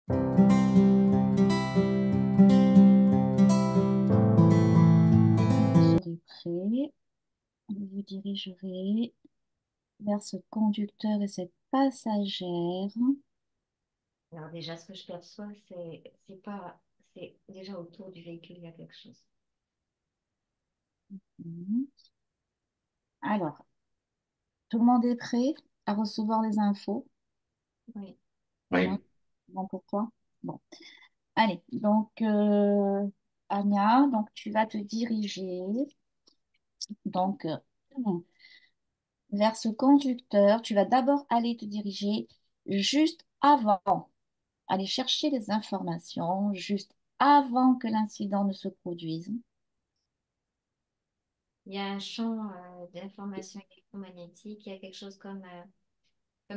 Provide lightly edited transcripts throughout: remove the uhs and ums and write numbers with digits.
Vous serez prêt. Vous vous dirigerez vers ce conducteur et cette passagère. Alors déjà, ce que je perçois, c'est pas, c'est déjà autour du véhicule, il y a quelque chose. Mhm. Alors, tout le monde est prêt à recevoir les infos. Oui. Hein, Oui. bon pour toi. Bon, allez. Donc, Anya, donc tu vas te diriger donc vers ce conducteur. Tu vas d'abord aller te diriger juste avant, aller chercher les informations juste avant que l'incident ne se produise. Il y a un champ d'information électromagnétique, il y a quelque chose comme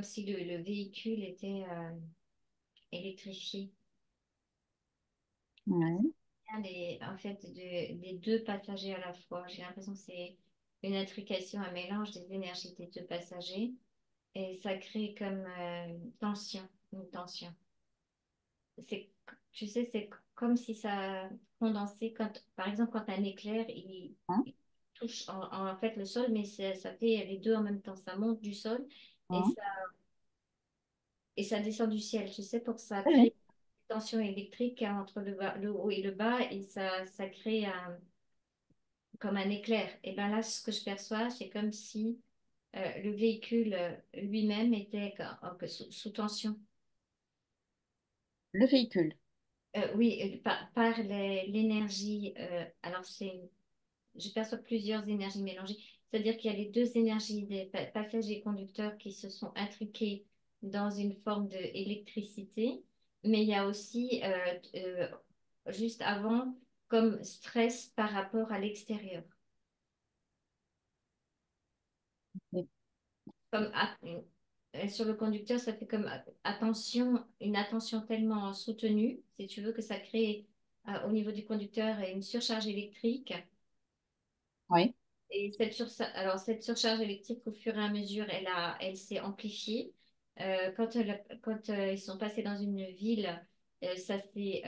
si le véhicule était électrifié. Ouais. En fait, des deux passagers à la fois. J'ai l'impression que c'est une intrication, un mélange des énergies des deux passagers et ça crée comme tension, une tension. C'est, tu sais, c'est comme si ça condensait, par exemple, quand un éclair, Hein, il touche en fait le sol, mais ça fait les deux en même temps. Ça monte du sol et hein. et ça descend du ciel, tu sais, pour que ça Oui, oui. crée une tension électrique entre le haut et le bas et ça crée comme un éclair. Et bien là, ce que je perçois, c'est comme si le véhicule lui-même était sous tension. Le véhicule. Oui, par l'énergie. Alors, je perçois plusieurs énergies mélangées. C'est-à-dire qu'il y a les deux énergies des passagers et conducteurs qui se sont intriqués dans une forme d'électricité, mais il y a aussi, juste avant, comme stress par rapport à l'extérieur. Oui. Comme sur le conducteur, ça fait comme attention, une attention tellement soutenue, si tu veux, que ça crée au niveau du conducteur une surcharge électrique. Oui. Et alors, cette surcharge électrique, au fur et à mesure, elle s'est amplifiée. Quand ils sont passés dans une ville, ça s'est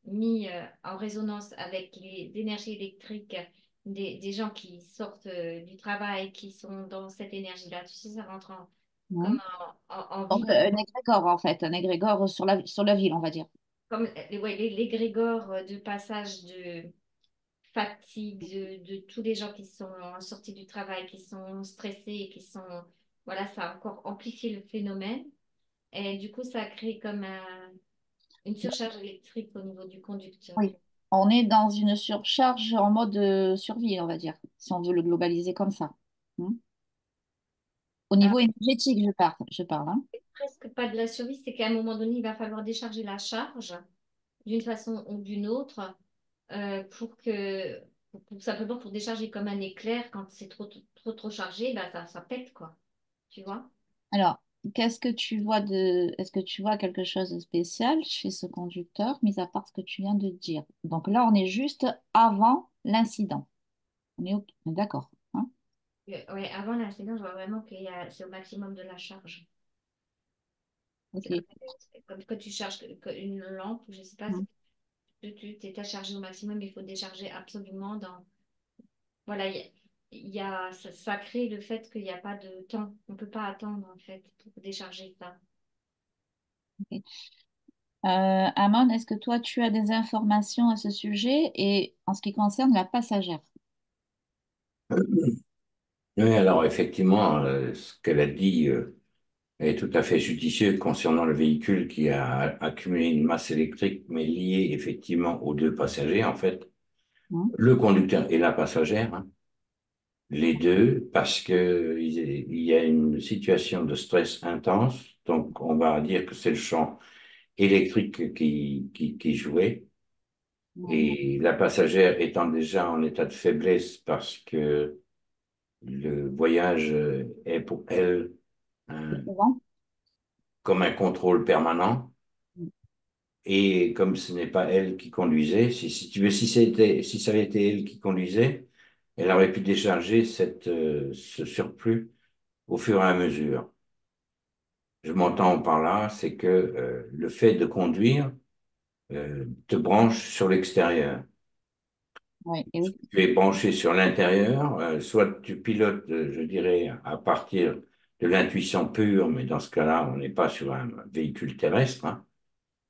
mis en résonance avec les énergies électriques des gens qui sortent du travail, qui sont dans cette énergie-là. Tu sais, ça rentre comme Ouais. en Donc, ville, un égrégore, en fait, un égrégore sur la ville, on va dire. comme ouais, l'égrégore de passage de fatigue de tous les gens qui sont sortis du travail, qui sont stressés, et qui sont... Voilà, ça a encore amplifié le phénomène. Et du coup, ça a créé comme une surcharge électrique au niveau du conducteur. Oui. On est dans une surcharge en mode survie, on va dire, si on veut le globaliser comme ça. Hmm. Au Alors, niveau énergétique, je parle, hein. presque pas de la survie, c'est qu'à un moment donné, il va falloir décharger la charge d'une façon ou d'une autre pour simplement pour décharger comme un éclair quand c'est trop chargé, bah, ça pète, quoi. Tu vois? Alors, qu'est-ce que tu vois est-ce que tu vois quelque chose de spécial chez ce conducteur, mis à part ce que tu viens de dire? Donc là, on est juste avant l'incident. On est d'accord, hein? Ouais, avant l'accident, je vois vraiment c'est au maximum de la charge. C'est Ok. comme quand tu charges une lampe, je sais pas, Hmm. tu t'es à charger au maximum, il faut décharger absolument dans. Voilà, ça crée le fait qu'il n'y a pas de temps. On ne peut pas attendre, en fait, pour décharger ça. Ok. Amon, est-ce que toi, tu as des informations à ce sujet et en ce qui concerne la passagère? Oui, alors effectivement, ce qu'elle a dit est tout à fait judicieux concernant le véhicule qui a accumulé une masse électrique, mais liée effectivement aux deux passagers, en fait, Hmm. le conducteur et la passagère, hein, les deux, parce que il y a une situation de stress intense, donc on va dire que c'est le champ électrique qui jouait, Ouais. et la passagère étant déjà en état de faiblesse parce que le voyage est pour elle C'est un- bon. comme un contrôle permanent. Hmm. Et comme ce n'est pas elle qui conduisait, si tu veux, si ça avait été elle qui conduisait, elle aurait pu décharger ce surplus au fur et à mesure. Je m'entends par là, c'est que le fait de conduire te branche sur l'extérieur. Oui, et oui. Tu es branché sur l'intérieur, soit tu pilotes, je dirais, à partir de l'intuition pure, mais dans ce cas-là, on n'est pas sur un véhicule terrestre, hein.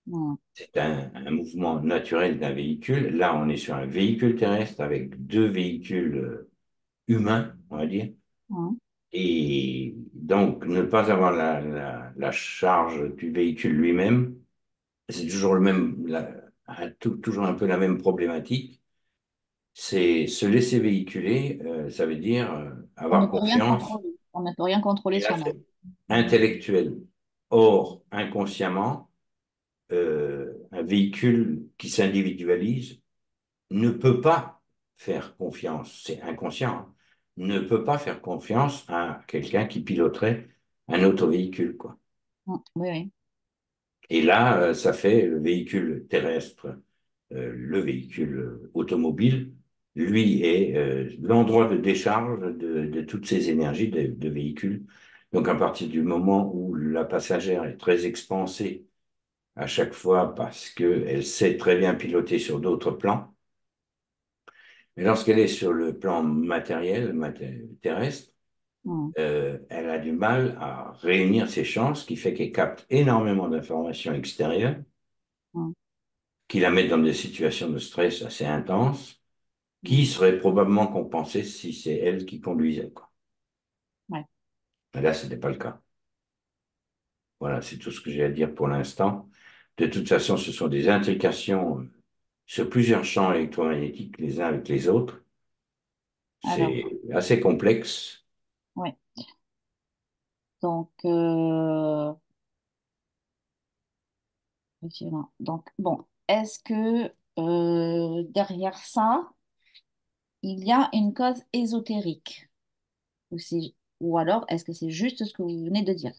Mm, C'est un mouvement naturel d'un véhicule. Là, on est sur un véhicule terrestre avec deux véhicules humains, on va dire. mm. Et donc, ne pas avoir la charge du véhicule lui-même, c'est toujours le même, toujours un peu la même problématique. C'est se laisser véhiculer, ça veut dire On ne avoir peut rien confiance, contrôler. On ne peut rien contrôler et là, soi-même. c'est intellectuel. Or, inconsciemment, un véhicule qui s'individualise ne peut pas faire confiance, c'est inconscient, hein, ne peut pas faire confiance à quelqu'un qui piloterait un autre véhicule, quoi. Oui, oui. Et là, ça fait le véhicule terrestre, le véhicule automobile, lui est l'endroit de décharge de toutes ces énergies de véhicules. Donc, à partir du moment où la passagère est très expansée à chaque fois parce qu'elle sait très bien piloter sur d'autres plans, mais lorsqu'elle est sur le plan matériel, terrestre, Mm, elle a du mal à réunir ses chances, ce qui fait qu'elle capte énormément d'informations extérieures mm. qui la mettent dans des situations de stress assez intenses, qui Mm. seraient probablement compensées si c'est elle qui conduisait, quoi. Ouais. Mais là, ce n'est pas le cas. Voilà, c'est tout ce que j'ai à dire pour l'instant. De toute façon, ce sont des intrications sur plusieurs champs électromagnétiques les uns avec les autres. C'est Alors, assez complexe. ouais. Donc, effectivement. Donc, bon, est-ce que derrière ça, il y a une cause ésotérique? Ou alors, est-ce que c'est juste ce que vous venez de dire?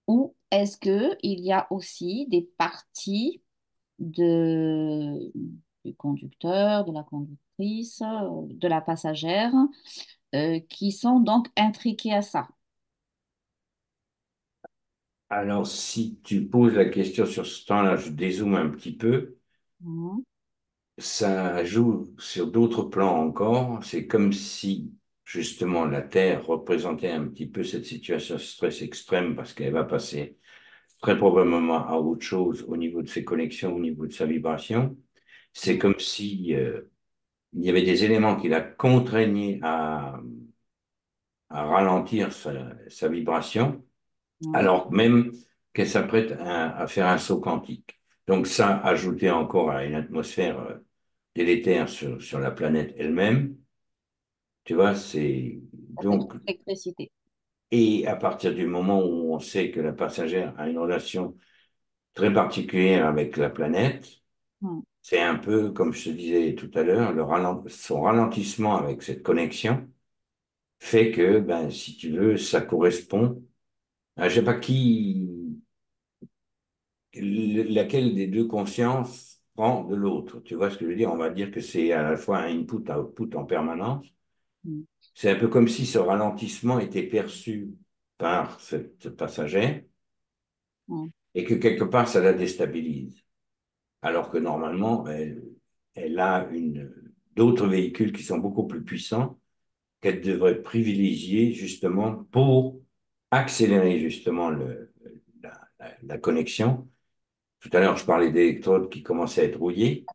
Ou est-ce que il y a aussi des parties de, du conducteur, de la conductrice, de la passagère, qui sont donc intriquées à ça? Alors, si tu poses la question sur ce temps-là, je dézoome un petit peu. Mhm, Ça joue sur d'autres plans encore. C'est comme si, justement, la Terre représentait un petit peu cette situation de stress extrême parce qu'elle va passer très probablement à autre chose au niveau de ses connexions, au niveau de sa vibration. C'est mhm, comme si, il y avait des éléments qui la contraignaient à ralentir sa vibration, mhm. alors même qu'elle s'apprête à faire un saut quantique. Donc ça, ajouté encore à une atmosphère délétère sur la planète elle-même, tu vois, c'est Ça fait donc, trop d'électricité. et à partir du moment où on sait que la passagère a une relation très particulière avec la planète, Mhm, c'est un peu, comme je te disais tout à l'heure, son ralentissement avec cette connexion fait que, ben, si tu veux, ça correspond à, je sais pas laquelle des deux consciences prend de l'autre. Tu vois ce que je veux dire? On va dire que c'est à la fois un input-output en permanence. mhm, C'est un peu comme si ce ralentissement était perçu par cette passagère mhm. et que quelque part ça la déstabilise. Alors que normalement, elle a d'autres véhicules qui sont beaucoup plus puissants qu'elle devrait privilégier justement pour accélérer justement la connexion. Tout à l'heure, je parlais d'électrodes qui commençaient à être rouillées.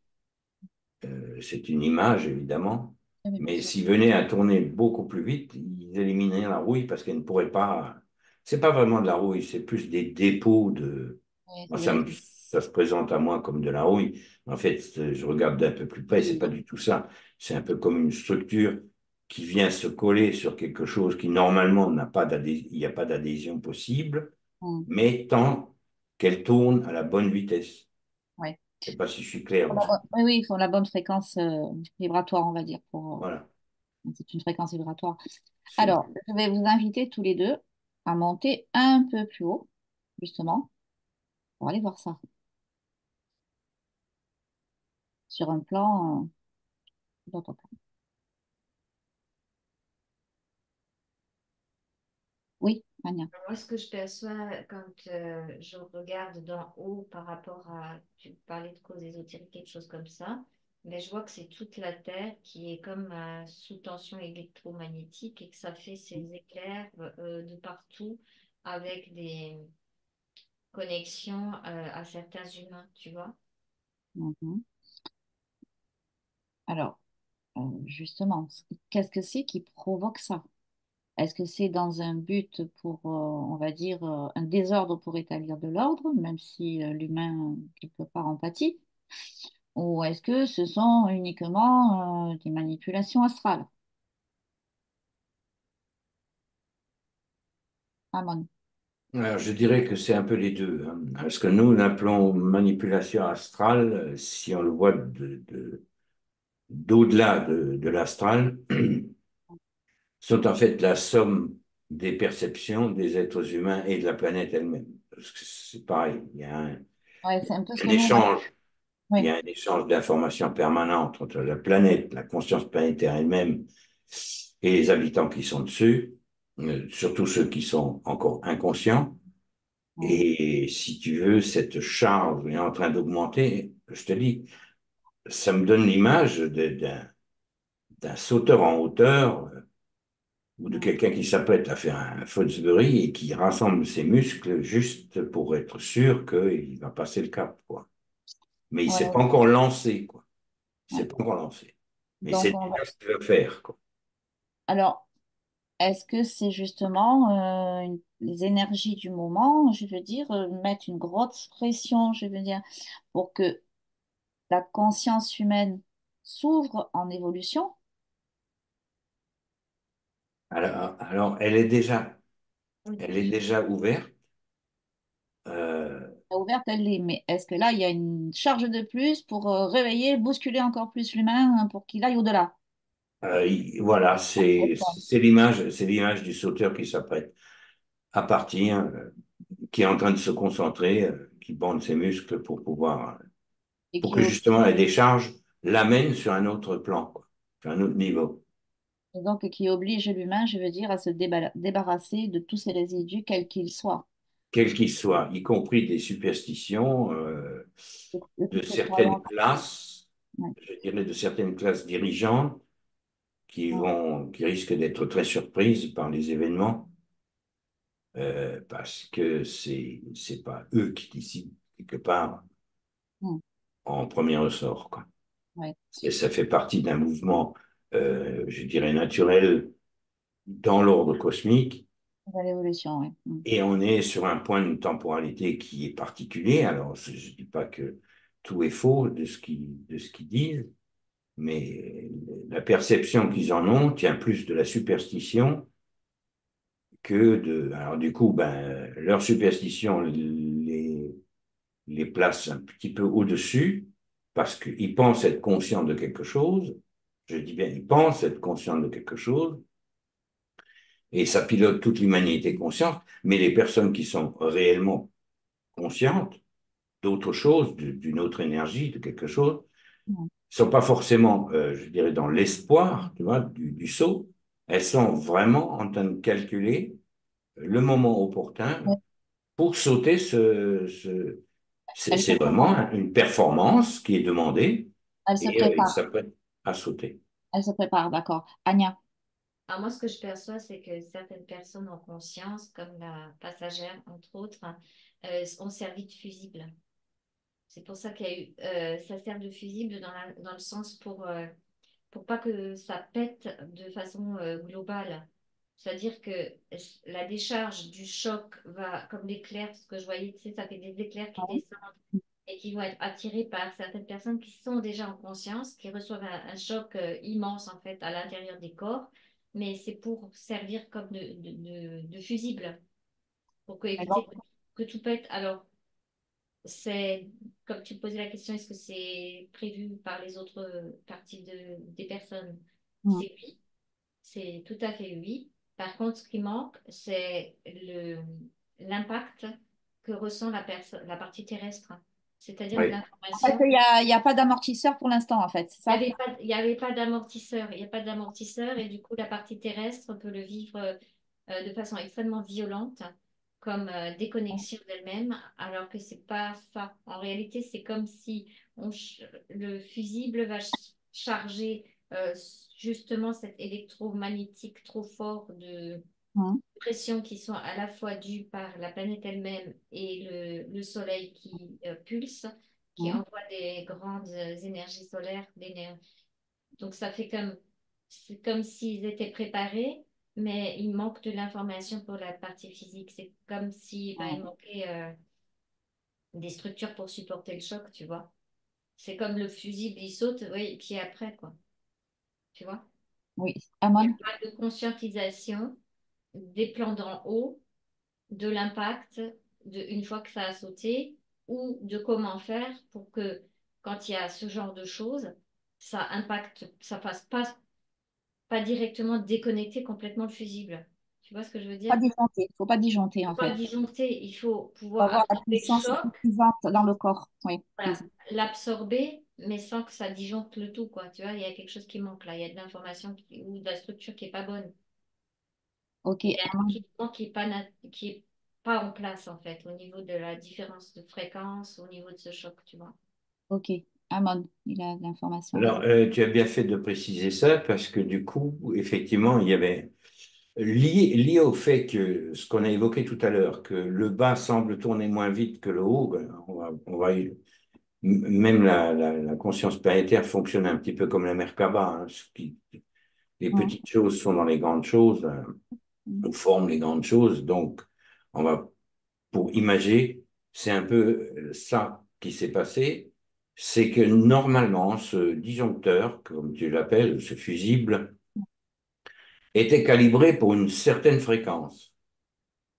C'est une image, évidemment. Oui, bien Mais sûr. s'ils venaient à tourner beaucoup plus vite, ils élimineraient la rouille parce qu'elles ne pourraient pas. C'est pas vraiment de la rouille, c'est plus des dépôts de. Oui, Moi, c'est des- ça se présente à moi comme de la rouille. En fait, je regarde d'un peu plus près, c'est pas du tout ça. C'est un peu comme une structure qui vient se coller sur quelque chose qui normalement n'a pas d'adhésion, il n'y a pas d'adhésion possible, Mhm, mais tant qu'elle tourne à la bonne vitesse. ouais. Je sais pas si je suis clair Pour la dessus. Oui, oui, il faut la bonne fréquence vibratoire, on va dire. Voilà. C'est une fréquence vibratoire. C'est Alors, je vais vous inviter tous les deux à monter un peu plus haut, justement, pour aller voir ça, sur un plan, d'autre plan. Oui. Anya. Moi, ce que je perçois quand je regarde d'en haut par rapport à, tu parlais de causes ésotériques, quelque chose comme ça, mais je vois que c'est toute la Terre qui est comme sous tension électromagnétique et que ça fait ces éclairs de partout avec des connexions à certains humains, tu vois. Mhm. Alors, justement, qu'est-ce que c'est qui provoque ça? Est-ce que c'est dans un but pour, on va dire, un désordre pour établir de l'ordre, même si l'humain, quelque part, empathie? Ou est-ce que ce sont uniquement des manipulations astrales? Amon. Alors, je dirais que c'est un peu les deux, hein. Parce que nous l'appelons manipulation astrale, si on le voit d'au-delà de l'astral, sont en fait la somme des perceptions des êtres humains et de la planète elle-même. Parce que c'est pareil, Ouais, c'est un peu ce un que nous... échange, il y Oui, a un échange d'informations permanentes entre la planète, la conscience planétaire elle-même et les habitants qui sont dessus, surtout ceux qui sont encore inconscients. oui, Et si tu veux, cette charge est en train d'augmenter. Je te dis, ça me donne l'image d'un sauteur en hauteur ou de oui. quelqu'un qui s'apprête à faire un Fosbury et qui rassemble ses muscles juste pour être sûr qu'il va passer le cap, quoi. Mais il ne s'est Ouais, pas encore lancé, quoi. Il ne s'est ouais. pas encore lancé. Mais Donc, c'est déjà ce qu'il va faire, quoi. alors, est-ce que c'est justement les énergies du moment, je veux dire, mettre une grosse pression, je veux dire, pour que la conscience humaine s'ouvre en évolution? Alors elle est déjà ouverte. Euh, Ouverte, elle l'est, mais est-ce que là, il y a une charge de plus pour réveiller, bousculer encore plus l'humain pour qu'il aille au-delà? voilà, c'est l'image du sauteur qui s'apprête à partir, qui est en train de se concentrer, qui bande ses muscles pour pouvoir, Et pour qui, que justement la décharge l'amène sur un autre plan, quoi, sur un autre niveau, et donc, qui oblige l'humain, je veux dire, à se débarrasser de tous ces résidus, quels qu'ils soient, quel qu'il soit, y compris des superstitions de de toutes ces certaines croyances. classes, Ouais. je dirais de certaines classes dirigeantes Ouais. qui risquent d'être très surprises par les événements, parce que c'est pas eux qui décident quelque part Mm. en premier ressort, quoi. Ouais. Ça fait partie d'un mouvement, je dirais, naturel dans l'ordre cosmique. Dans l'évolution, oui. Mm. Et on est sur un point de temporalité qui est particulier. Alors, je ne dis pas que tout est faux de ce qu'ils disent, mais la perception qu'ils en ont tient plus de la superstition que de... Alors, du coup, ben, leur superstition les place un petit peu au-dessus parce qu'ils pensent être conscients de quelque chose. Je dis bien, ils pensent être conscients de quelque chose et ça pilote toute l'humanité consciente, mais les personnes qui sont réellement conscientes d'autre chose, d'une autre énergie, de quelque chose, Mm. sont pas forcément, je dirais, dans l'espoir, tu vois, du saut. Elles sont vraiment en train de calculer le moment opportun Ouais. pour sauter Elle se c'est prépare. vraiment une performance qui est demandée Elle se et ils prépare. s'apprêtent à sauter. Elle se prépare, d'accord. Anya. Alors moi, ce que je perçois, c'est que certaines personnes en conscience, comme la passagère, entre autres, ont servi de fusible. C'est pour ça qu'il y a eu, ça sert de fusible dans le sens pour pas que ça pète de façon globale. C'est-à-dire que la décharge du choc va, comme l'éclair, ce que je voyais, tu sais, ça fait des éclairs qui descendent et qui vont être attirés par certaines personnes qui sont déjà en conscience, qui reçoivent un choc immense en fait à l'intérieur des corps, mais c'est pour servir comme de fusible, pour Et éviter donc, que tout pète. Alors, c'est, comme tu posais la question, est-ce que c'est prévu par les autres parties des personnes? mm. C'est oui, c'est tout à fait oui. Par contre, ce qui manque, c'est l'impact que ressent la partie terrestre, c'est-à-dire de Oui. En fait, l'information. il y a pas d'amortisseur pour l'instant, en fait, c'est ça? Il y avait pas d'amortisseur, il n'y a pas d'amortisseur et du coup, la partie terrestre peut le vivre de façon extrêmement violente, comme déconnexion d'elle-même, alors que c'est pas ça. En réalité, c'est comme si le fusible va charger justement cet électromagnétique trop fort de Mhm. pressions qui sont à la fois dues par la planète elle-même et le Soleil qui pulse, qui Mhm. envoie des grandes énergies solaires, donc ça fait comme, c'est comme s'ils étaient préparés, mais il manque de l'information pour la partie physique. C'est comme si ben, il Mhm. manquait des structures pour supporter le choc, tu vois. C'est comme le fusible, il saute, oui, et puis après, quoi. Tu vois? Oui, Il n'y a Amon. pas de conscientisation des plans d'en haut, de l'impact, de une fois que ça a sauté, ou de comment faire pour que quand il y a ce genre de choses, ça impacte, ça fasse pas directement déconnecter complètement le fusible. Tu vois ce que je veux dire? Pas disjoncter. Il faut pas disjoncter Il en faut pas fait. disjoncter, il faut Faut pouvoir avoir la absorber le puissance choc, suffisante dans le corps. Oui, voilà, exact. l'absorber, mais sans que ça disjoncte le tout, quoi. Tu vois, il y a quelque chose qui manque là, il y a de l'information ou de la structure qui est pas bonne. Ok, Il y a un Amon. équipement qui est pas en place, en fait, au niveau de la différence de fréquence, au niveau de ce choc, tu vois. Ok, Amon. Il a de l'information là. Alors, tu as bien fait de préciser ça parce que du coup, effectivement, il y avait lié au fait que ce qu'on a évoqué tout à l'heure, que le bas semble tourner moins vite que le haut, ben, même la conscience planétaire fonctionne un petit peu comme la Merkaba, hein, les Mhm. petites choses sont dans les grandes choses, Mhm. ou forment les grandes choses. Donc, on va, pour imager, c'est un peu ça qui s'est passé. C'est que normalement, ce disjoncteur, comme tu l'appelles, ce fusible, était calibré pour une certaine fréquence.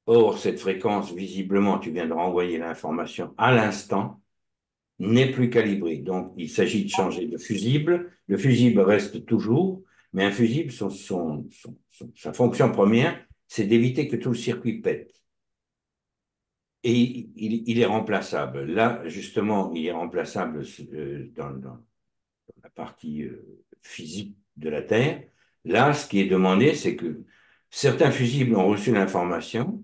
Or, cette fréquence, visiblement, tu viens de renvoyer l'information à l'instant, n'est plus calibrée. Donc, il s'agit de changer de fusible. Le fusible reste toujours, mais un fusible, sa fonction première, c'est d'éviter que tout le circuit pète. Et il est remplaçable. Là, justement, il est remplaçable dans la partie physique de la Terre. Là, ce qui est demandé, c'est que certains fusibles ont reçu l'information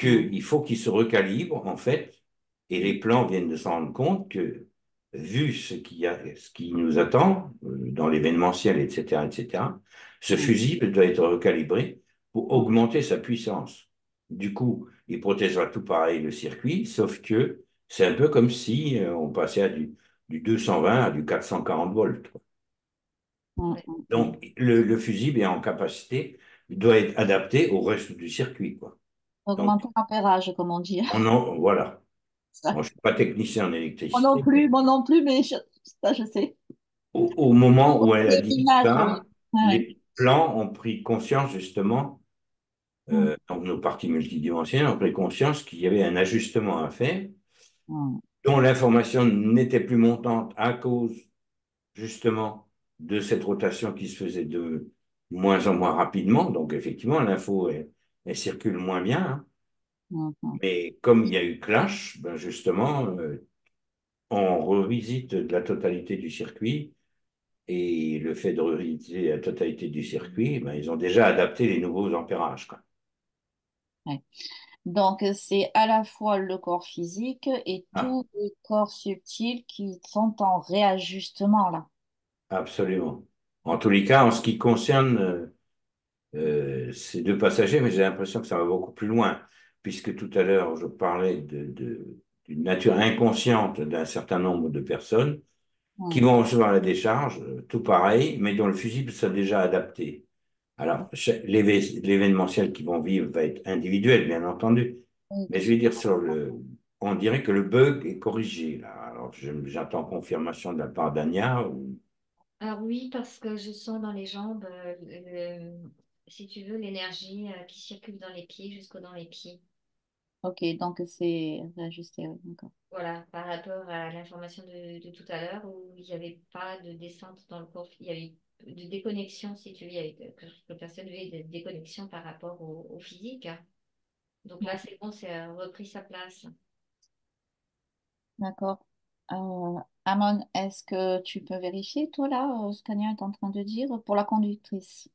Mhm. qu'il faut qu'ils se recalibrent, en fait, et les plans viennent de s'en rendre compte que, vu ce qui nous attend dans l'événementiel, etc., ce Mhm. fusible doit être recalibré pour Mhm. augmenter sa puissance. Du coup, il protégera tout pareil le circuit, sauf que c'est un peu comme si on passait du 220 à du 440 volts. Mhm. Ouais. Mhm. Donc, le fusible est en capacité, il doit être adapté au reste du circuit, quoi. Donc, Augmenter l'ampérage, comme on dit. voilà. Ça. Moi, je ne suis pas technicien en électricité, Moi non plus, mais ça, je sais. au moment où elle a C'est dit l'image, oui. ça, Ouais, ouais. les plans ont pris conscience, justement, Mhm. donc nos parties multidimensionnelles ont pris conscience qu'il y avait un ajustement à faire, Mhm. dont l'information n'était plus montante à cause, justement, de cette rotation qui se faisait de moins en moins rapidement. Donc, effectivement, l'info, elle circule moins bien, hein. Mhm. Mais comme il y a eu clash, ben justement, on revisite la totalité du circuit. Et le fait de revisiter la totalité du circuit, ben, ils ont déjà adapté les nouveaux ampérages, quoi. Ouais. Donc, c'est à la fois le corps physique et Ah, tous les corps subtils qui sont en réajustement là. absolument. En tous les cas, en ce qui concerne ces deux passagers, mais j'ai l'impression que ça va beaucoup plus loin, puisque tout à l'heure, je parlais d'une nature inconsciente d'un certain nombre de personnes qui Mhm. vont recevoir la décharge, tout pareil, mais dont le fusible s'est déjà adapté. Alors, l'événementiel qu'ils vont vivre va être individuel, bien entendu. Oui, Mais bien je sûr. vais dire on dirait que le bug est corrigé, là. Alors, j'attends confirmation de la part d'Ania. Alors oui, parce que je sens dans les jambes, si tu veux, l'énergie qui circule dans les pieds jusqu'au dans les pieds. Ok, donc c'est réajusté, oui, d'accord. Voilà, par rapport à l'information de tout à l'heure où il n'y avait pas de descente dans le corps, il y avait de déconnexion, si tu veux, il y avait que personne avait de déconnexion par rapport au physique. Donc là, c'est bon, c'est repris sa place. D'accord. Amon, est-ce que tu peux vérifier, toi, là, ce qu'Ania est en train de dire pour la conductrice?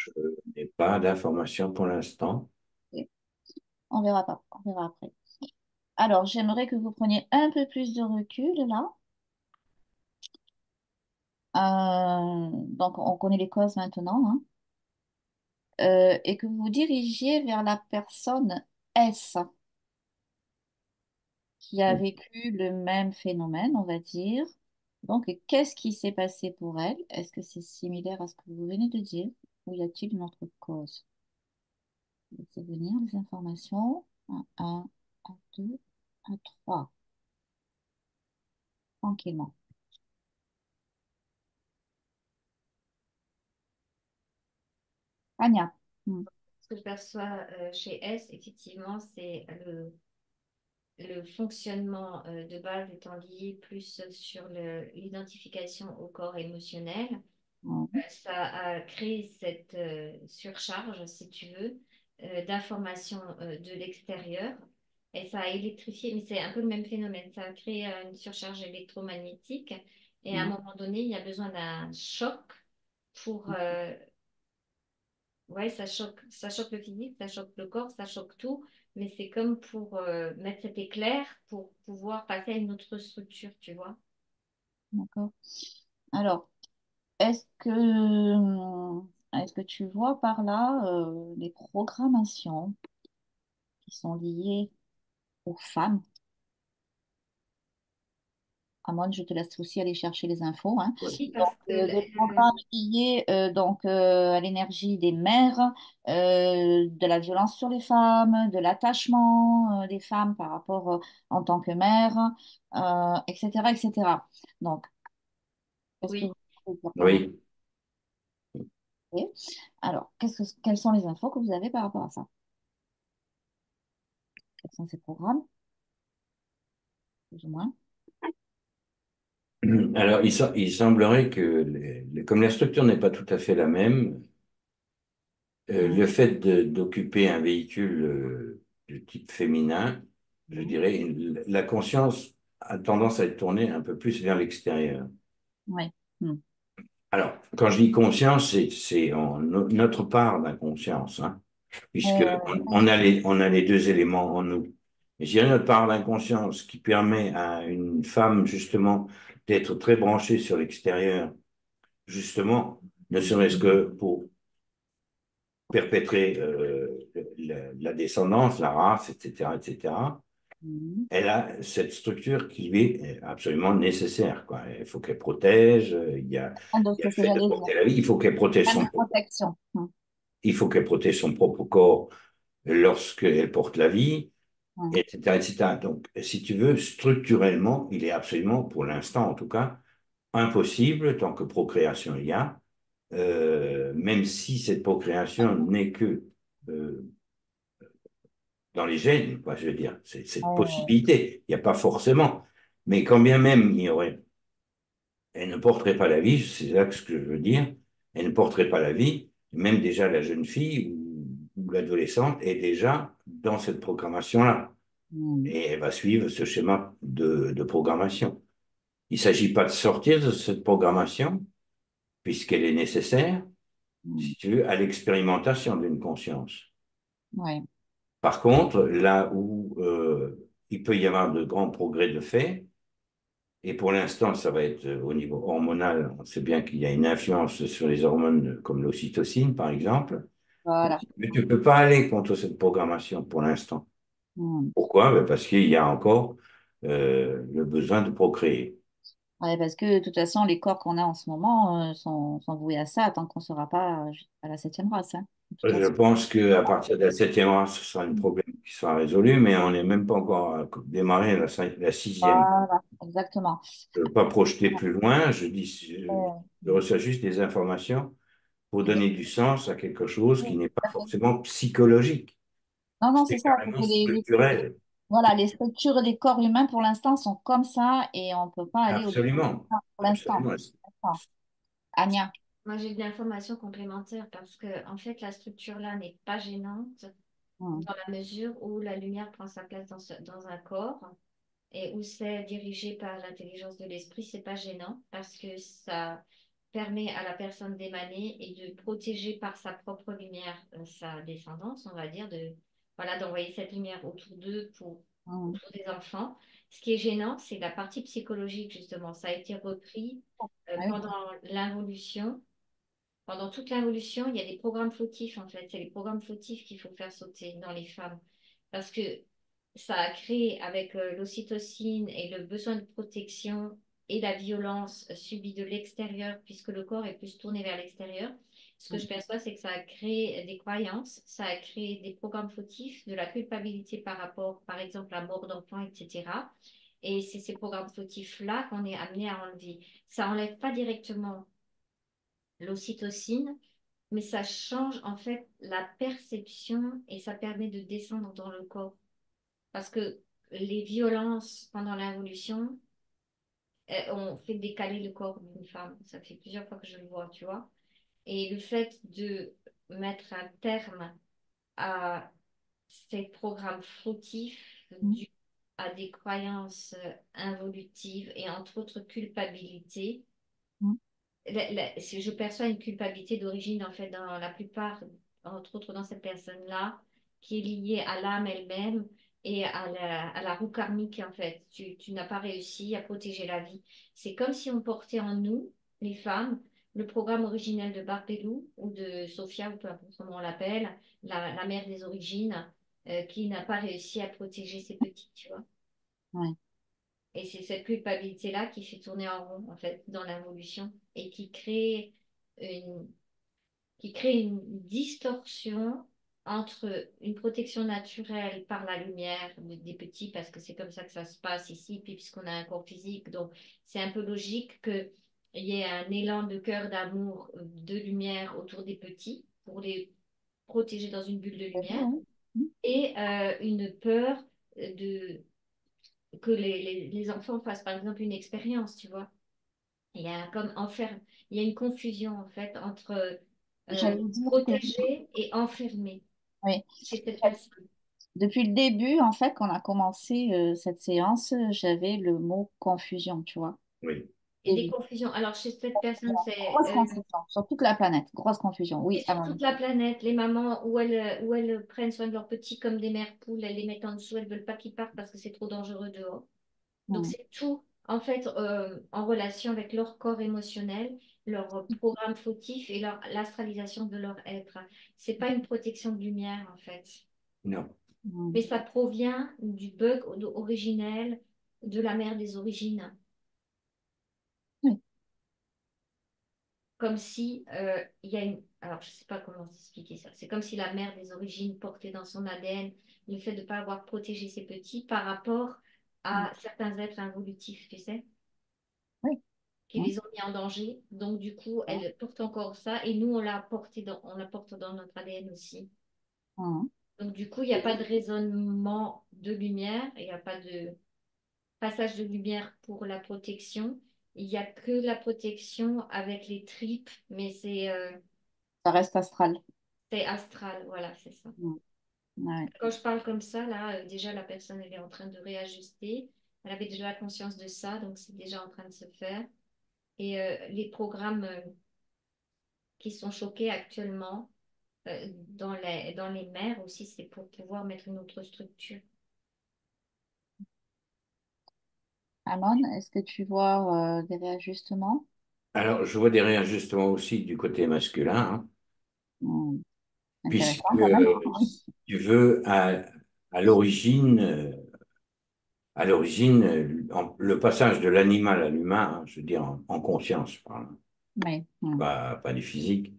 Je n'ai pas d'informations pour l'instant. Et on verra pas, on verra après. Alors, j'aimerais que vous preniez un peu plus de recul là. Donc, on connaît les causes maintenant, hein. Et que vous vous dirigiez vers la personne S qui a vécu le même phénomène, on va dire. Donc, qu'est-ce qui s'est passé pour elle? Est-ce que c'est similaire à ce que vous venez de dire ou y a-t-il une autre cause? Laissez venir les informations. Un, un, deux, un, trois. Tranquillement. Anya. Hmm. Ce que je perçois chez S, effectivement, c'est le fonctionnement de base étant lié plus sur l'identification au corps émotionnel. Hmm. Ça a créé cette surcharge, si tu veux, d'informations de l'extérieur. Et ça a électrifié, mais c'est un peu le même phénomène. Ça a créé une surcharge électromagnétique. Et à un Hmm. moment donné, il y a besoin d'un choc pour... ouais, ça choque le physique, ça choque le corps, ça choque tout. Mais c'est comme pour mettre cet éclair pour pouvoir passer à une autre structure, tu vois. D'accord. Alors, est-ce que tu vois par là les programmations qui sont liées aux femmes? Amon, je te laisse aussi aller chercher les infos, hein. Ouais. Oui, Donc, parce que des programmes liés à l'énergie des mères, de la violence sur les femmes, de l'attachement des femmes par rapport en tant que mère, etc., etc. Donc, est-ce que oui, vous pouvez dire par là? Oui. Ok. Alors, quelles sont les infos que vous avez par rapport à ça? Quels sont ces programmes, plus ou moins? Alors, il semblerait que, comme la structure n'est pas tout à fait la même, Mhm. le fait d'occuper un véhicule de type féminin, je Mhm. dirais, la conscience a tendance à être tournée un peu plus vers l'extérieur. Ouais. Mhm. Alors, quand je dis conscience, c'est notre part d'inconscience, hein, puisque on a les deux éléments en nous. Et je dirais notre part d'inconscience qui permet à une femme, justement, d'être très branchée sur l'extérieur, justement, ne serait-ce que pour perpétrer la descendance, la race, etc., etc., Mhm. elle a cette structure qui lui est absolument nécessaire, quoi. Il faut qu'elle protège, Donc, il y a c'est le ce que fait de j'allais dire. porter la vie, il faut qu'elle protège Pas de protection. Mhm. il faut qu'elle protège son propre corps lorsqu'elle porte la vie, Mhm. etc., etc. Donc, si tu veux, structurellement, il est absolument, pour l'instant en tout cas, impossible, tant que procréation il y a, même si cette procréation n'est que euh, dans les gènes, quoi, je veux dire, c'est cette Ouais, possibilité, il n'y a pas forcément. Mais quand bien même il y aurait, elle ne porterait pas la vie, c'est là ce que je veux dire, elle ne porterait pas la vie, même déjà la jeune fille ou l'adolescente est déjà dans cette programmation-là. mhm. Et elle va suivre ce schéma de programmation. Il ne s'agit pas de sortir de cette programmation, puisqu'elle est nécessaire, Mhm. si tu veux, à l'expérimentation d'une conscience. Ouais. Par contre, là où il peut y avoir de grands progrès de fait, et pour l'instant, ça va être au niveau hormonal, on sait bien qu'il y a une influence sur les hormones comme l'ocytocine, par exemple, Voilà. mais tu ne peux pas aller contre cette programmation pour l'instant. Mhm. Pourquoi? Ben parce qu'il y a encore le besoin de procréer. Ouais, parce que de toute façon, les corps qu'on a en ce moment sont voués à ça tant qu'on ne sera pas à la septième race, hein, de toute Je façon. pense qu'à partir de la septième race, ce sera un problème qui sera résolu, mais on n'est même pas encore démarré la sixième. Voilà, exactement. Je ne veux pas projeter plus loin, je Mhm. reçois juste des informations pour donner du sens à quelque chose Oui, qui n'est tout pas à fait. forcément psychologique, Non, non, c'est c'est ça. C'est carrément que structurel. voilà, les structures des corps humains pour l'instant sont comme ça et on ne peut pas aller au-delà de Absolument, ça pour l'instant. absolument. Pour Anya. moi j'ai des informations complémentaires parce que en fait la structure là n'est pas gênante Mhm. dans la mesure où la lumière prend sa place dans un corps et où c'est dirigé par l'intelligence de l'esprit, c'est pas gênant parce que ça permet à la personne d'émaner et de protéger par sa propre lumière sa descendance, on va dire, voilà, d'envoyer cette lumière autour d'eux Mhm. autour des enfants. Ce qui est gênant, c'est la partie psychologique, justement. Ça a été repris Ah oui. pendant l'involution. Pendant toute l'involution, il y a des programmes fautifs, en fait. C'est les programmes fautifs qu'il faut faire sauter dans les femmes. Parce que ça a créé, avec l'ocytocine et le besoin de protection et la violence subie de l'extérieur, puisque le corps est plus tourné vers l'extérieur, ce que je perçois, c'est que ça a créé des croyances, ça a créé des programmes fautifs, de la culpabilité par rapport, par exemple, à la mort d'enfants, etc. Et c'est ces programmes fautifs-là qu'on est amené à enlever. Ça enlève pas directement l'ocytocine, mais ça change en fait la perception et ça permet de descendre dans le corps. Parce que les violences pendant l'involution ont fait décaler le corps d'une femme. Ça fait plusieurs fois que je le vois, tu vois. Et le fait de mettre un terme à ces programmes fautifs Mhm. dus à des croyances involutives et entre autres culpabilité, Mhm. si je perçois une culpabilité d'origine, en fait, dans la plupart, entre autres dans cette personne-là, qui est liée à l'âme elle-même et à la roue karmique, en fait. Tu n'as pas réussi à protéger la vie. C'est comme si on portait en nous, les femmes, le programme originel de Barbelou ou de Sophia, ou peu importe comment on l'appelle, la mère des origines, qui n'a pas réussi à protéger ses petits, tu vois. Ouais. Et c'est cette culpabilité-là qui fait tourner en rond, en fait, dans l'involution et une, qui crée une distorsion entre une protection naturelle par la lumière des petits, parce que c'est comme ça que ça se passe ici, puis puisqu'on a un corps physique, donc c'est un peu logique qu'il y ait un élan de cœur, d'amour, de lumière autour des petits pour les protéger dans une bulle de C'est vrai, lumière, hein. Mhm. et une peur de que les enfants fassent par exemple une expérience, tu vois. Il y a comme il y a une confusion en fait entre J'allais dire que protéger et enfermer oui. chez cette personne. Depuis le début, en fait, quand on a commencé cette séance, j'avais le mot confusion, tu vois. Oui. Et des Début. confusions. Alors chez cette personne, Grosse confusion sur toute la planète. Grosse confusion. Oui, c'est sur toute la planète, les mamans où elles prennent soin de leurs petits comme des mères poules, elles les mettent en dessous, elles veulent pas qu'ils partent parce que c'est trop dangereux dehors. Donc, mm, c'est tout, en fait, en relation avec leur corps émotionnel, leur programme fautif et l'astralisation de leur être. C'est pas une protection de lumière, en fait. Non. Mais mm. ça provient du bug originel de la mère des origines. Oui, Comme si il y a une... Alors, je sais pas comment expliquer ça. C'est comme si la mère des origines portait dans son ADN le fait de ne pas avoir protégé ses petits par rapport mm, à certains êtres involutifs, tu sais, oui, qui mm, les ont mis en danger. Donc, du coup, mm, elle porte encore ça et nous, on la porte dans notre ADN aussi. mm. Donc, du coup, il n'y a pas de raisonnement de lumière, il n'y a pas de passage de lumière pour la protection. Il n'y a que la protection avec les tripes, mais Ça reste astral. c'est astral, voilà, c'est ça. Mm, ouais. Quand je parle comme ça, là, déjà, la personne, elle est en train de réajuster. Elle avait déjà la conscience de ça, donc c'est déjà en train de se faire. Et les programmes qui sont choqués actuellement, dans les mers aussi, c'est pour pouvoir mettre une autre structure. Amon, est-ce que tu vois des réajustements? Alors, je vois des réajustements aussi du côté masculin, hein, Mm, puisque, intéressant quand même. si tu veux, à l'origine, le passage de l'animal à l'humain, hein, je veux dire en conscience, je parle, Oui, mm, pas du physique,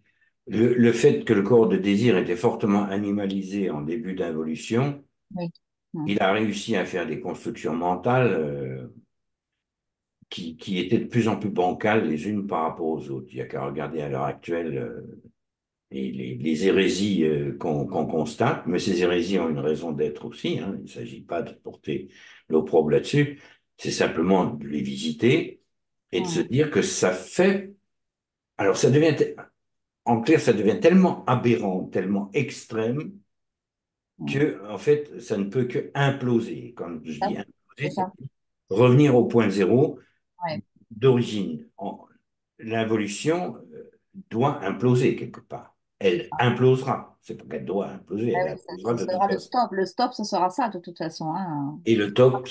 le fait que le corps de désir était fortement animalisé en début d'involution, oui, mm, il a réussi à faire des constructions mentales qui étaient de plus en plus bancales les unes par rapport aux autres. Il n'y a qu'à regarder à l'heure actuelle et les hérésies qu'on constate, mais ces hérésies ont une raison d'être aussi, hein. Il ne s'agit pas de porter l'opprobre là-dessus, c'est simplement de les visiter et de se mm, dire que ça fait... Alors ça devient, en clair, ça devient tellement aberrant, tellement extrême, mm. que en fait, ça ne peut que imploser. Quand je Ça, dis c'est imploser, c'est ça. revenir au point zéro Ouais. d'origine. l'involution doit imploser quelque part. Elle implosera. C'est pas qu'elle doit imploser, Ah elle oui, implosera ce de toute sera le façon. stop. Le stop, ce sera ça de toute façon, hein. Et le top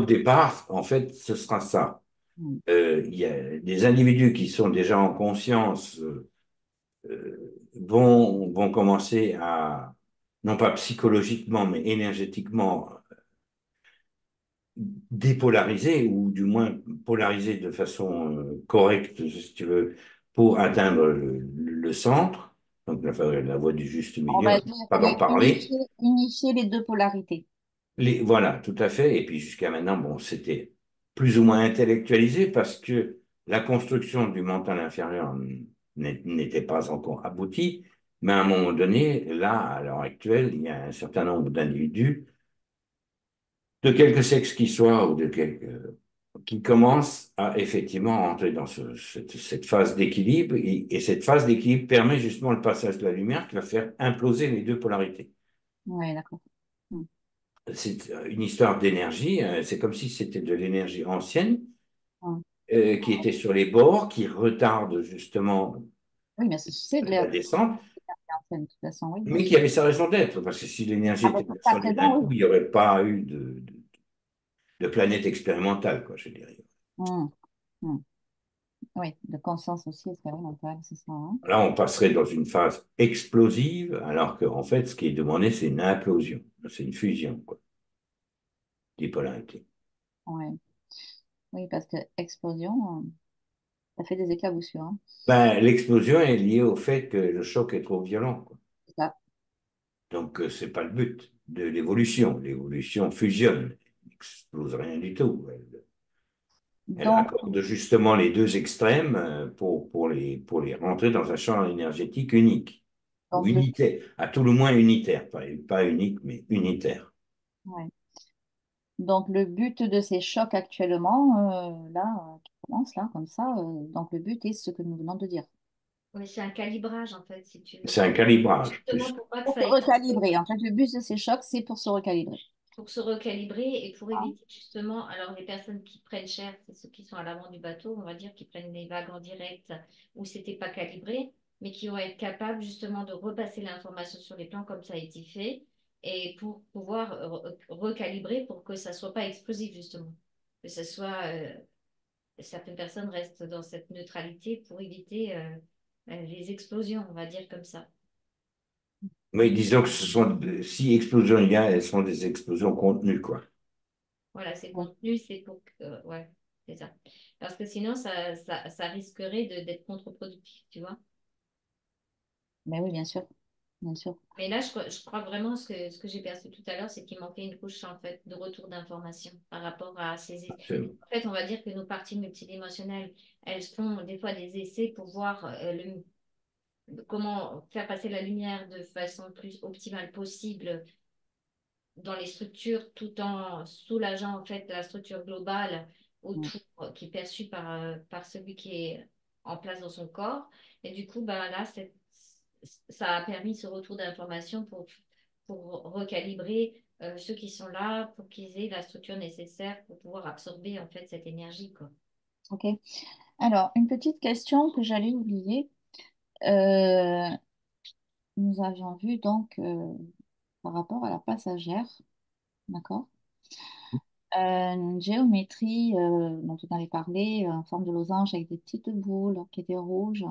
départ, en fait, ce sera ça. Mm. Il y a des individus qui sont déjà en conscience vont commencer à, non pas psychologiquement, mais énergétiquement, dépolariser, ou du moins polariser de façon correcte, si tu veux, pour atteindre le centre, donc la voie du juste On va milieu, dire pas d'en parler. unifier les deux polarités. Voilà, tout à fait. Et puis jusqu'à maintenant, bon, c'était plus ou moins intellectualisé parce que la construction du mental inférieur n'était pas encore aboutie. Mais à un moment donné, là, à l'heure actuelle, il y a un certain nombre d'individus, de quelque sexe qu'ils soient ou de quelque, qui commencent à effectivement rentrer dans cette phase d'équilibre. Et cette phase d'équilibre permet justement le passage de la lumière qui va faire imploser les deux polarités. Oui, d'accord. Mm. C'est une histoire d'énergie. C'est comme si c'était de l'énergie ancienne Mm. qui était sur les bords, qui retarde justement Oui, mais c'est de la l'air descente, de toute façon, oui, bien mais sûr. qui avait sa raison d'être. Parce que si l'énergie était Avec ta descendue d'un présent, coup, il n'y aurait pas eu de planète expérimentale, quoi, je dirais. oui. Mm. Mm. Oui, de conscience aussi expérimentale, c'est ça, hein. Là, on passerait dans une phase explosive, alors qu'en fait, ce qui est demandé, c'est une implosion. C'est une fusion, quoi, des polarités. Ouais. Oui, parce que explosion, ça fait des éclaboussures, hein. Ben, l'explosion est liée au fait que le choc est trop violent, quoi. C'est ça. Donc, c'est pas le but de l'évolution. L'évolution fusionne, elle n'explose rien du tout. Elle Donc, accorde justement les deux extrêmes pour les rentrer dans un champ énergétique unique, ou donc, unitaire, à tout le moins unitaire, pas unique, mais unitaire. ouais. Donc, le but de ces chocs actuellement, là, qui commencent là, comme ça, donc le but est ce que nous venons de dire. Oui, c'est un calibrage, en fait, si tu veux. C'est un calibrage, Justement, plus. pour pas que Pour se ça explose, recalibrer. En fait, le but de ces chocs, c'est pour se recalibrer. pour se recalibrer et pour Hein. éviter justement, alors les personnes qui prennent cher, c'est ceux qui sont à l'avant du bateau, on va dire, qui prennent les vagues en direct où c'était pas calibré, mais qui vont être capables justement de repasser l'information sur les plans comme ça a été fait et pour pouvoir recalibrer pour que ça soit pas explosif justement, que ça soit certaines personnes restent dans cette neutralité pour éviter les explosions, on va dire comme ça. Mais disons que si explosion il y a, elles sont des explosions contenues, quoi. Voilà, c'est Ouais. contenu, c'est pour que, ouais, c'est ça. Parce que sinon, ça risquerait d'être contre-productif, tu vois. Mais oui, bien sûr. Bien sûr. Mais là, je crois vraiment ce que j'ai perçu tout à l'heure, c'est qu'il manquait une couche, en fait, de retour d'information par rapport à ces... Absolument. En fait, on va dire que nos parties multidimensionnelles, elles font des fois des essais pour voir comment faire passer la lumière de façon le plus optimale possible dans les structures tout en soulageant en fait la structure globale Mm. autour qui est perçue par celui qui est en place dans son corps. Et du coup, ben là, ça a permis ce retour d'information pour recalibrer ceux qui sont là, pour qu'ils aient la structure nécessaire pour pouvoir absorber en fait cette énergie, quoi. OK. Alors, une petite question que j'allais oublier. Euh, Nous avions vu donc par rapport à la passagère, d'accord? Une géométrie dont on avait parlé en forme de losange avec des petites boules qui étaient rouges.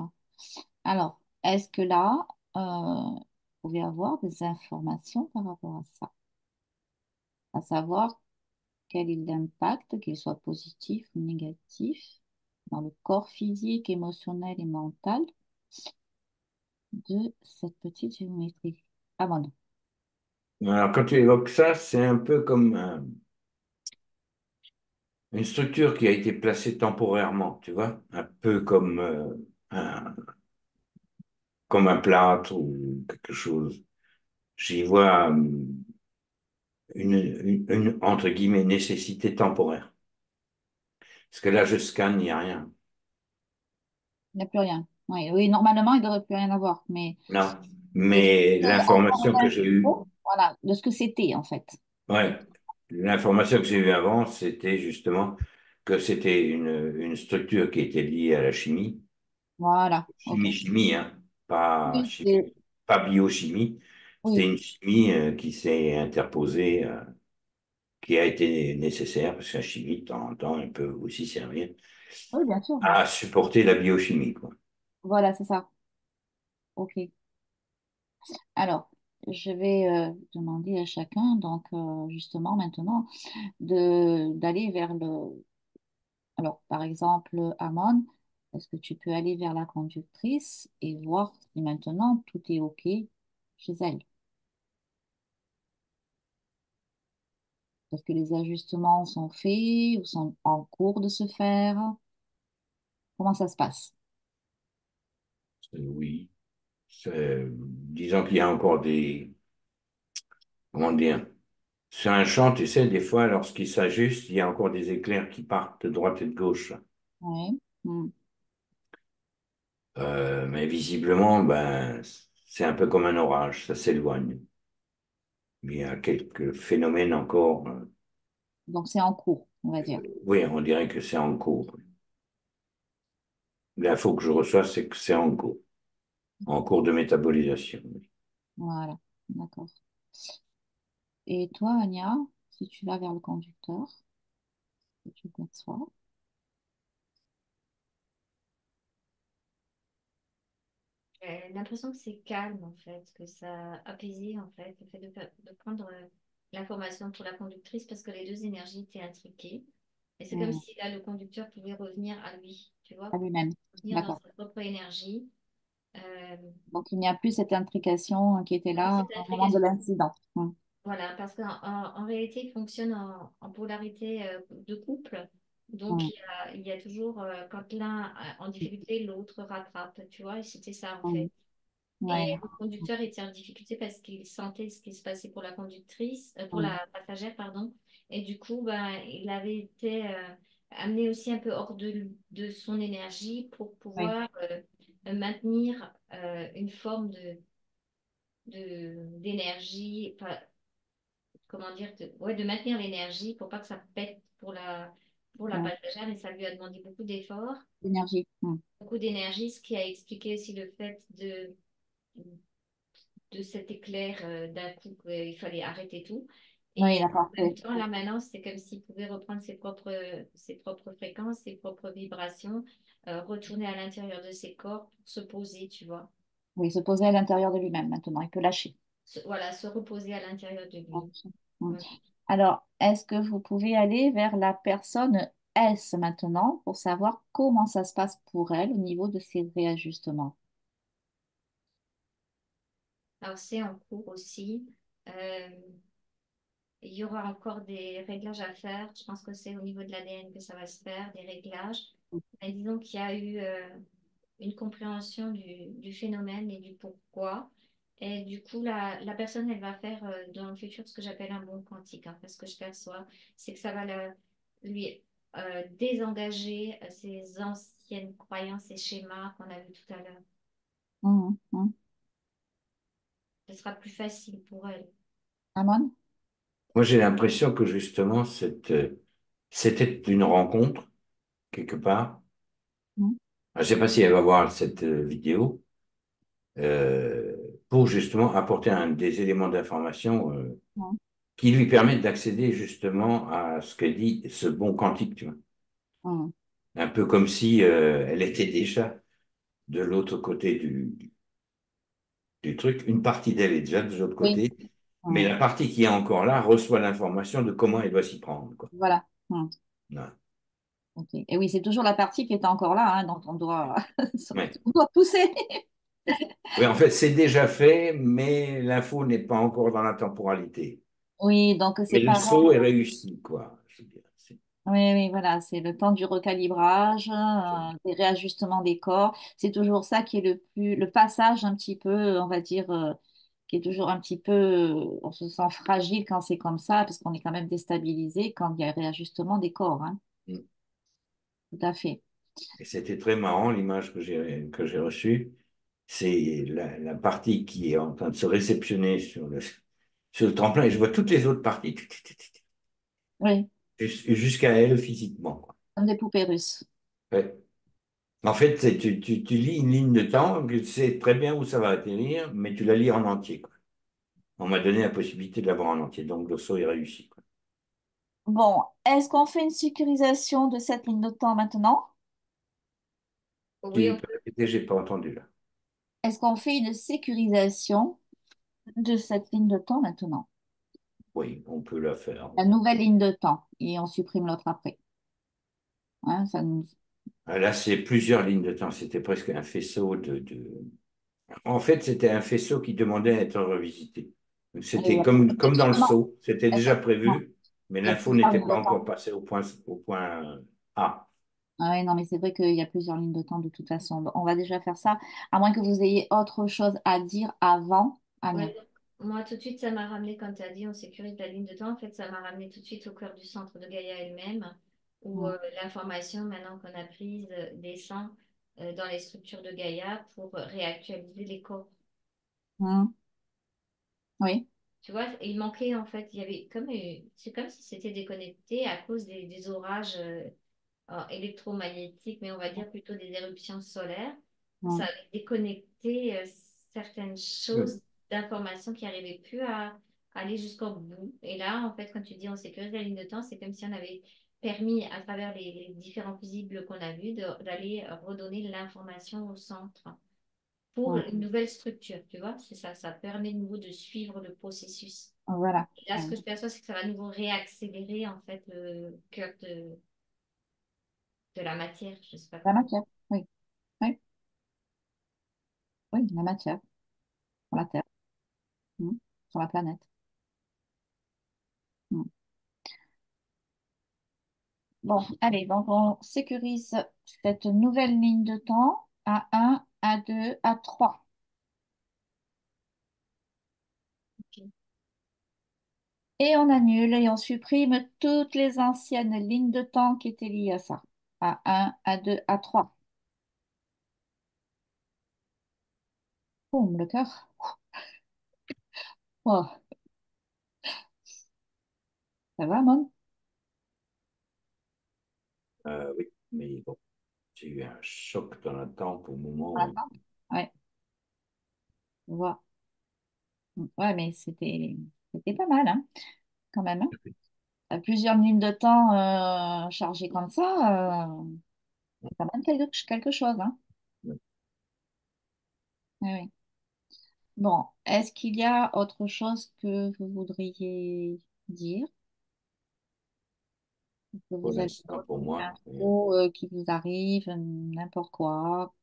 Alors, est-ce que là, vous pouvez avoir des informations par rapport à ça? À savoir quel est l'impact, qu'il soit positif ou négatif, dans le corps physique, émotionnel et mental de cette petite géométrie. Ah bon, non. Alors, quand tu évoques ça, c'est un peu comme une structure qui a été placée temporairement, tu vois, un peu un, comme un plâtre ou quelque chose. J'y vois entre guillemets, nécessité temporaire. Parce que là, je scanne, il n'y a rien. Il n'y a plus rien. Oui, oui, normalement, il ne devrait plus rien avoir, mais Non. c'est Mais avoir l'information que j'ai eue, l'info, voilà, de ce que c'était en fait. ouais, l'information que j'ai eue avant, c'était justement que c'était une structure qui était liée à la chimie Voilà, ok. Chimie, hein, Oui, chimie, pas biochimie. C'est oui, une chimie qui s'est interposée, qui a été nécessaire, parce que la chimie, de temps en temps, elle peut aussi servir oui, bien sûr. à supporter la biochimie, quoi. Voilà, c'est ça. Ok. Alors, je vais demander à chacun, donc justement maintenant, d'aller vers le. Alors, par exemple, Amon, est-ce que tu peux aller vers la conductrice et voir si maintenant tout est OK chez elle? Est-ce que les ajustements sont faits ou sont en cours de se faire? Comment ça se passe? Oui. Disons qu'il y a encore comment dire, sur un champ, tu sais, des fois, lorsqu'il s'ajuste, il y a encore des éclairs qui partent de droite et de gauche. Oui. Hmm. Mais visiblement, ben, c'est un peu comme un orage, ça s'éloigne. Mais il y a quelques phénomènes encore. Donc, c'est en cours, on va dire. Oui, on dirait que c'est en cours. L'info que je reçois, c'est que c'est en cours de métabolisation. Voilà. D'accord. Et toi, Anya, si tu vas vers le conducteur, que tu perçois. J'ai l'impression que c'est calme en fait, que ça a apaisé en fait, le fait de prendre l'information pour la conductrice parce que les deux énergies étaient intriquées. Et c'est comme Hmm. si là le conducteur pouvait revenir à lui, tu vois, À lui-même. revenir dans D'accord. sa propre énergie. Euh, Donc, il n'y a plus cette intrication qui était donc là cette au moment de intrication, l'incident. Hmm. voilà, parce qu'en réalité, il fonctionne en polarité de couple. Donc Hmm. il y a toujours, quand l'un est en difficulté, l'autre rattrape, tu vois, et c'était ça en Hmm. fait. Et Ouais, le conducteur était en difficulté parce qu'il sentait ce qui se passait pour la conductrice, pour hmm. la passagère, pardon. Et du coup, ben, il avait été amené aussi un peu hors de son énergie pour Ouais, pouvoir maintenir une forme d'énergie, enfin, comment dire, ouais, de maintenir l'énergie pour pas que ça pète pour la ouais. passagère. Et ça lui a demandé beaucoup d'efforts, L'énergie. Hmm. beaucoup d'énergie, ce qui a expliqué aussi le fait de cet éclair d'un coup qu'il fallait arrêter tout. Oui, Et il a en même parfait. temps, là maintenant, c'est comme s'il pouvait reprendre ses propres fréquences, ses propres vibrations, retourner à l'intérieur de ses corps pour se poser, tu vois. Oui, se poser à l'intérieur de lui-même maintenant. Il peut lâcher. Voilà, se reposer à l'intérieur de lui. Hmm. Ouais. Alors, est-ce que vous pouvez aller vers la personne S maintenant pour savoir comment ça se passe pour elle au niveau de ses réajustements? Alors, c'est en cours aussi. Euh, il y aura encore des réglages à faire. Je pense que c'est au niveau de l'ADN que ça va se faire, des réglages. Mais disons qu'il y a eu une compréhension du phénomène et du pourquoi. Et du coup, la personne, elle va faire dans le futur ce que j'appelle un bond quantique. Hein, parce que je perçois, c'est que ça va lui désengager ses anciennes croyances et schémas qu'on a vus tout à l'heure. Mhm, mhm. Ce sera plus facile pour elle. Amon? Moi, j'ai l'impression que justement, c'était une rencontre, quelque part. Mhm, Je ne sais pas si elle va voir cette vidéo, euh, pour justement apporter des éléments d'information mhm, qui lui permettent d'accéder justement à ce que dit ce bon quantique, tu vois. mhm. Un peu comme si elle était déjà de l'autre côté du truc. Une partie d'elle est déjà de l'autre Oui. côté, mais Mhm. la partie qui est encore là reçoit l'information de comment elle doit s'y prendre, quoi. Voilà. Mhm. Ouais. Ok. Et oui, c'est toujours la partie qui est encore là, hein, donc on doit, Ouais. on doit pousser. Oui, en fait, c'est déjà fait, mais l'info n'est pas encore dans la temporalité. Oui, donc Mais c'est le pas saut est grave. réussi, quoi. Je veux dire, Oui, oui, voilà, c'est le temps du recalibrage, des réajustements des corps. C'est toujours ça qui est le passage un petit peu, on va dire, qui est toujours un petit peu, on se sent fragile quand c'est comme ça, parce qu'on est quand même déstabilisé quand il y a réajustement des corps, hein. Tout à fait. Et c'était très marrant, l'image que j'ai reçue. C'est la partie qui est en train de se réceptionner sur le tremplin, et je vois toutes les autres parties, Oui, jusqu'à elle physiquement, quoi. comme des poupées russes. Ouais. En fait, tu lis une ligne de temps, tu sais très bien où ça va atterrir, mais tu la lis en entier, quoi. On m'a donné la possibilité de l'avoir en entier, donc le saut est réussi, quoi. Bon, est-ce qu'on fait une sécurisation de cette ligne de temps maintenant? Oui, Tu on peux peut. répéter, j'ai pas entendu là. Est-ce qu'on fait une sécurisation de cette ligne de temps maintenant? Oui, on peut la faire. La nouvelle ligne de temps et on supprime l'autre après. Hein, ça nous... Ah, là, c'est plusieurs lignes de temps. C'était presque un faisceau En fait, c'était un faisceau qui demandait à être revisité. Et C'était comme dans le justement, saut. C'était déjà effectivement, prévu, mais il y a l'info plusieurs n'était lignes pas de encore temps. passée au point A. Ah ouais, non, mais c'est vrai qu'il y a plusieurs lignes de temps de toute façon. Bon, on va déjà faire ça, à moins que vous ayez autre chose à dire avant, Ouais, Anya. donc, moi, tout de suite, ça m'a ramené, quand tu as dit on sécurise la ligne de temps, en fait, ça m'a ramené tout de suite au cœur du centre de Gaïa elle-même, où Mm. l'information, maintenant qu'on a prise, descend dans les structures de Gaïa pour réactualiser les corps. Mm. Oui. Tu vois, et il manquait, en fait, il y avait comme, c'est comme si c'était déconnecté à cause des orages électromagnétiques, mais on va dire plutôt des éruptions solaires. Ça Mm. avait déconnecté certaines choses d'informations qui n'arrivaient plus à aller jusqu'au bout. Et là, en fait, quand tu dis on sécurise la ligne de temps, c'est comme si on avait permis, à travers les différents fusibles qu'on a vus, d'aller redonner l'information au centre pour Mm. une nouvelle structure, tu vois. C'est ça, ça permet de nouveau de suivre le processus. Voilà. Et là, ce Mm. que je perçois, c'est que ça va à nouveau réaccélérer, en fait, le cœur de la matière. Je ne sais pas La comment. matière. Oui. Oui. Oui, la matière. Sur la Terre. Mm. Sur la planète. Mm. Bon, allez, donc on sécurise cette nouvelle ligne de temps à un, à 2, à 3. Et on annule et on supprime toutes les anciennes lignes de temps qui étaient liées à ça. À un, à 2, à 3. Boum, le cœur. Oh, ça va, Mon? Oui, mais bon, j'ai eu un choc dans la tempe au moment où... Attends. Ouais, je vois. Ouais, mais c'était pas mal, hein, quand même. Hein. Plusieurs lignes de temps chargées comme ça, c'est quand même quelque chose. Hein. Oui, oui. Bon, est-ce qu'il y a autre chose que vous voudriez dire? Que Pour vous avez l'instant, pour moi, rien. info qui vous arrive, n'importe quoi.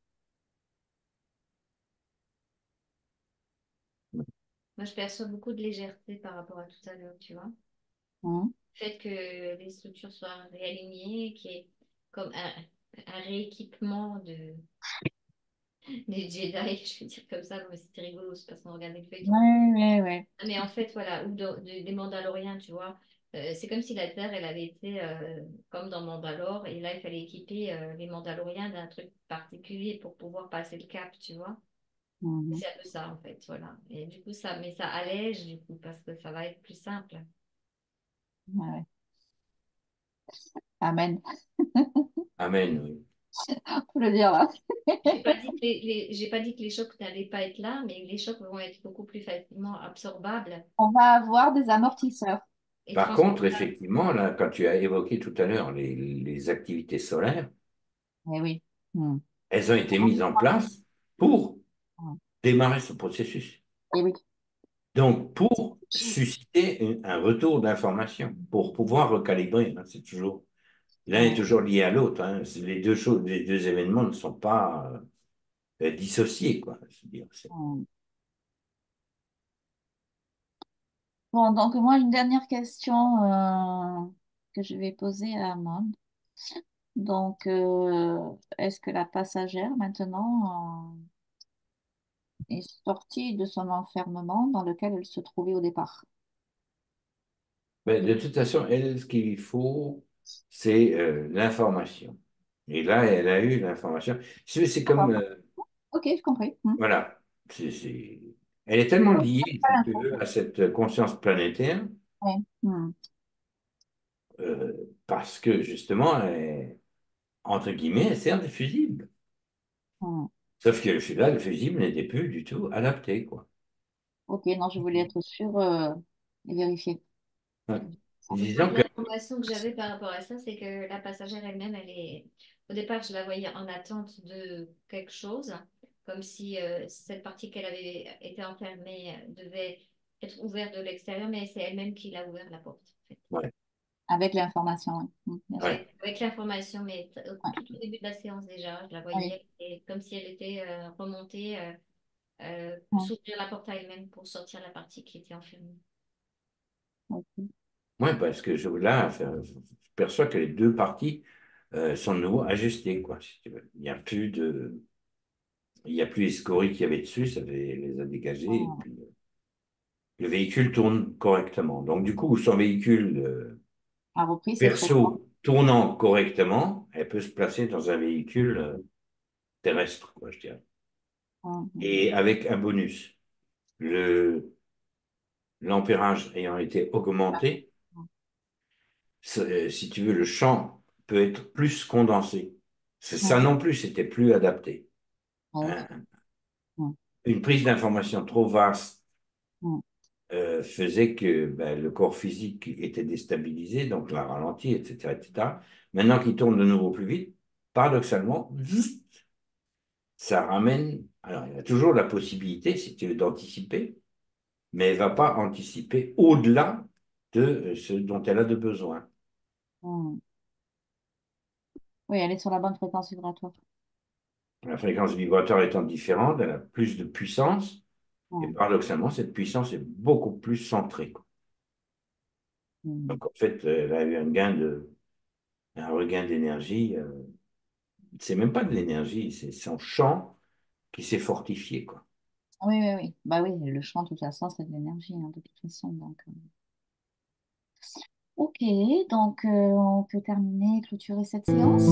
Moi, je perçois beaucoup de légèreté par rapport à tout à l'heure, tu vois. Hein. Le fait que les structures soient réalignées, qu'il y ait comme un rééquipement des Jedi, je veux dire comme ça, non, mais c'était rigolo, c'est parce qu'on regardait le feuilleton. Ouais, ouais, ouais. Mais en fait, voilà, ou des Mandaloriens, tu vois. C'est comme si la Terre, elle avait été comme dans Mandalore, et là, il fallait équiper les Mandaloriens d'un truc particulier pour pouvoir passer le cap, tu vois. Mhm. C'est un peu ça, en fait, voilà. Et du coup, mais ça allège, du coup, parce que ça va être plus simple. Ouais, ouais. Amen. Amen, oui. Faut le dire là. J'ai pas dit que les chocs n'allaient pas être là, mais les chocs vont être beaucoup plus facilement absorbables On va avoir des amortisseurs. et Par contre, transportables. effectivement, là, quand tu as évoqué tout à l'heure les activités solaires, Eh oui. Hmm. elles ont été mises en place pour Hmm. démarrer ce processus. Eh oui. Donc, pour susciter un retour d'information, pour pouvoir recalibrer, hein, c'est toujours, l'un est Ouais. toujours lié à l'autre, hein. Les deux choses, les deux événements ne sont pas dissociés, quoi. C'est-à-dire, Hmm. Bon, donc moi, une dernière question que je vais poser à Amand. Donc, est-ce que la passagère, maintenant, est sortie de son enfermement dans lequel elle se trouvait au départ? ben, de toute façon, elle, ce qu'il faut, c'est l'information. Et là, elle a eu l'information. C'est comme, D'accord. Ok, j'ai compris. Hmm. voilà, elle est tellement liée, Pas si tu l'info. veux, à cette conscience planétaire, Ouais. Hmm. parce que justement, entre guillemets, elle sert de fusible. Hmm. Sauf que là, le fusible n'était plus du tout adapté, quoi. Ok, non, je voulais être sûre et vérifier. Ouais. Ça. Disons que, L'information que j'avais par rapport à ça, c'est que la passagère elle-même, au départ, je la voyais en attente de quelque chose, comme si cette partie qu'elle avait été enfermée devait être ouverte de l'extérieur, mais c'est elle-même qui l'a ouvert la porte, en fait. ouais, Avec l'information, oui. Bien sûr. ouais, Avec l'information, mais Ouais. tout au début de la séance déjà, je la Oui. voyais et comme si elle était remontée, Ouais. s'ouvrir la porte à elle-même pour sortir la partie qui était enfermée. Ok. ouais, parce que là, enfin, je perçois que les deux parties sont de nouveau ajustées, quoi, si tu veux. Il y a plus les scories qu'il y avait dessus, les a dégagées, et Hmm. puis le véhicule tourne correctement. Donc, du coup, son véhicule A repris ses fonctions. perso tournant correctement, elle peut se placer dans un véhicule terrestre, quoi, je dirais. Hmm. Et avec un bonus, le, l'ampérage ayant été augmenté, si tu veux, le champ peut être plus condensé. Ça Hmm. non plus, c'était plus adapté. Ok. Un- Hmm. une prise d'information trop vaste Hmm. faisait que ben, le corps physique était déstabilisé, donc l'a ralenti, etc., etc. Maintenant qu'il tourne de nouveau plus vite, paradoxalement, ça ramène. Alors, il y a toujours la possibilité, si tu veux, d'anticiper, mais elle ne va pas anticiper au-delà de ce dont elle a de besoin. Hmm. Oui, elle est sur la bonne fréquence vibratoire. La fréquence vibratoire étant différente, elle a plus de puissance, et Hmm. paradoxalement, cette puissance est beaucoup plus centrée, quoi. Hmm. Donc, en fait, elle a eu un regain d'énergie. C'est même pas de l'énergie, c'est son champ qui s'est fortifié, quoi. Oui, oui, oui. Bah oui, le chant, de toute façon, c'est de l'énergie, hein, de toute façon. Donc, ok, donc on peut terminer, clôturer cette séance.